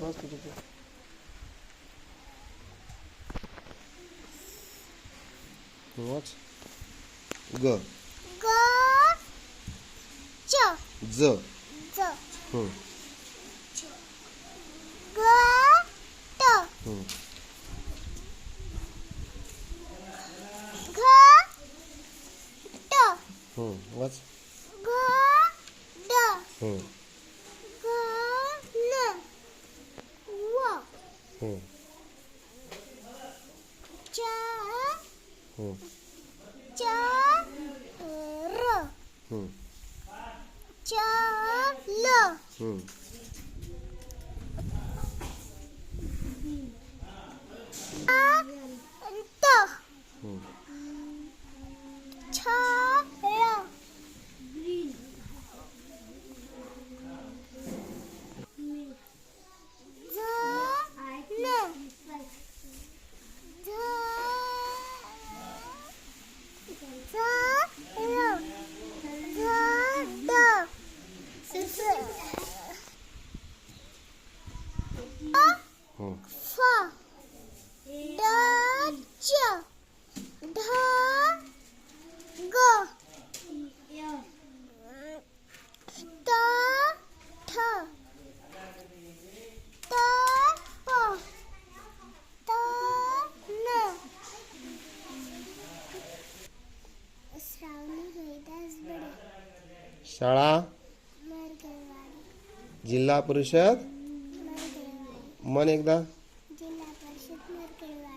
वाच किती वाच ग ग च ज ज हं ग ट हं घ ट वाच घ ड हं घ न व हं च हं च र हं च ल हं आ त हं छ ल झ न झ झ ल झ ड हं फ ड च ढ ग त ठ त प त न श्रावणी रोहिदास बडे शाळा मरगळवाडी जिल्हा परिषद मरगळवाडी मन एकदा जिल्हा परिषद मरगळवाडी